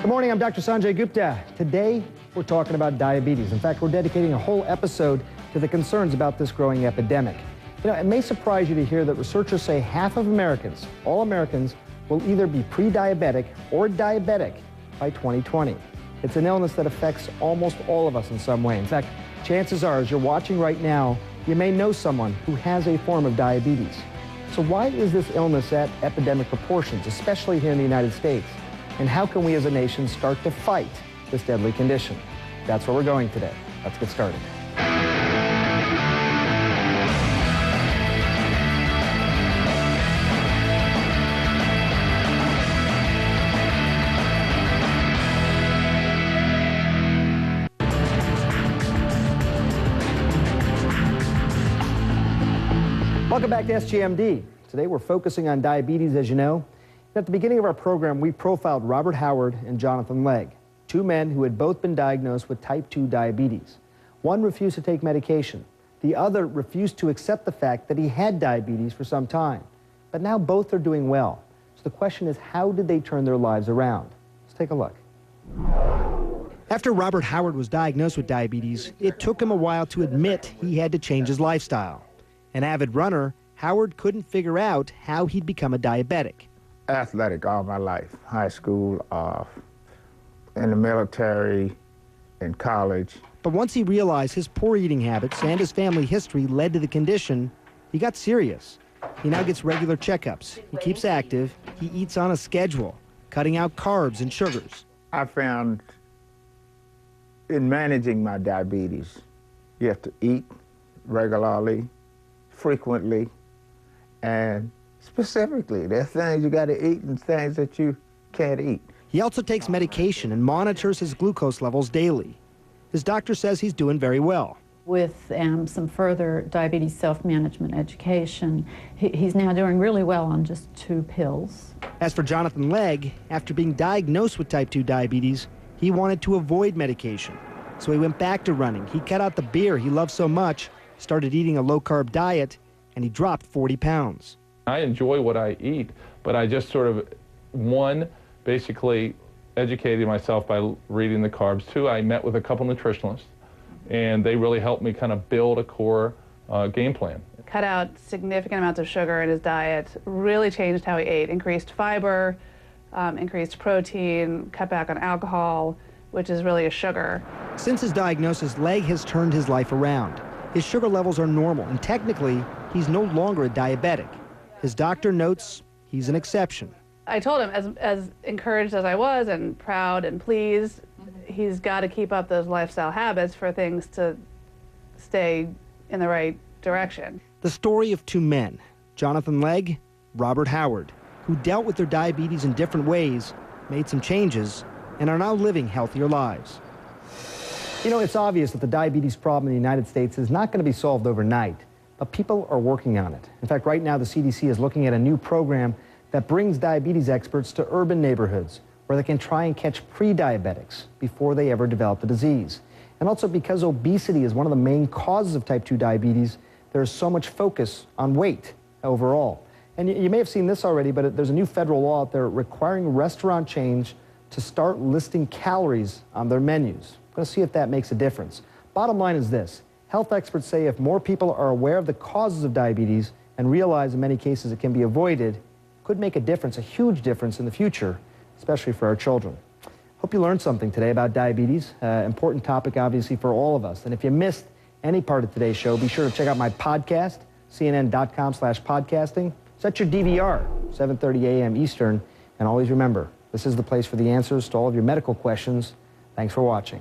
Good morning, I'm Dr. Sanjay Gupta. Today, we're talking about diabetes. In fact, we're dedicating a whole episode to the concerns about this growing epidemic. You know, it may surprise you to hear that researchers say half of Americans, all Americans, will either be pre-diabetic or diabetic by 2020. It's an illness that affects almost all of us in some way. In fact, chances are, as you're watching right now, you may know someone who has a form of diabetes. So why is this illness at epidemic proportions, especially here in the United States? And how can we as a nation start to fight this deadly condition? That's where we're going today. Let's get started. Welcome back to SGMD. Today we're focusing on diabetes, as you know. At the beginning of our program, we profiled Robert Howard and Jonathan Legg, two men who had both been diagnosed with type 2 diabetes. One refused to take medication. The other refused to accept the fact that he had diabetes for some time. But now both are doing well. So the question is, how did they turn their lives around? Let's take a look. After Robert Howard was diagnosed with diabetes, it took him a while to admit he had to change his lifestyle. An avid runner, Howard couldn't figure out how he'd become a diabetic. Athletic all my life, high school, in the military, in college. But once he realized his poor eating habits and his family history led to the condition, he got serious. He now gets regular checkups. He keeps active. He eats on a schedule, cutting out carbs and sugars. I found in managing my diabetes, you have to eat regularly, frequently, and specifically. There are things you got to eat and things that you can't eat. He also takes medication and monitors his glucose levels daily. His doctor says he's doing very well. With some further diabetes self-management education, he's now doing really well on just 2 pills. As for Jonathan Legg, after being diagnosed with type 2 diabetes, he wanted to avoid medication. So he went back to running. He cut out the beer he loved so much, started eating a low-carb diet, and he dropped 40 pounds. I enjoy what I eat, but I just sort of, one, basically educated myself by reading the carbs. 2, I met with a couple nutritionalists, and they really helped me kind of build a core game plan. Cut out significant amounts of sugar in his diet, really changed how he ate, increased fiber, increased protein, cut back on alcohol, which is really a sugar. Since his diagnosis, Legg has turned his life around. His sugar levels are normal, and technically, he's no longer a diabetic. His doctor notes he's an exception. I told him, as encouraged as I was and proud and pleased, he's got to keep up those lifestyle habits for things to stay in the right direction. The story of 2 men, Jonathan Legg, Robert Howard, who dealt with their diabetes in different ways, made some changes, and are now living healthier lives. You know, it's obvious that the diabetes problem in the United States is not going to be solved overnight, but people are working on it. In fact, right now the CDC is looking at a new program that brings diabetes experts to urban neighborhoods where they can try and catch pre-diabetics before they ever develop the disease. And also because obesity is one of the main causes of type 2 diabetes, there's so much focus on weight overall. And you may have seen this already, but there's a new federal law out there requiring restaurant chains to start listing calories on their menus. We're going to see if that makes a difference. Bottom line is this. Health experts say if more people are aware of the causes of diabetes and realize in many cases it can be avoided, it could make a difference, a huge difference in the future, especially for our children. Hope you learned something today about diabetes. Important topic, obviously, for all of us. And if you missed any part of today's show, be sure to check out my podcast, cnn.com/podcasting. Set your DVR, 7:30 a.m. Eastern. And always remember, this is the place for the answers to all of your medical questions. Thanks for watching.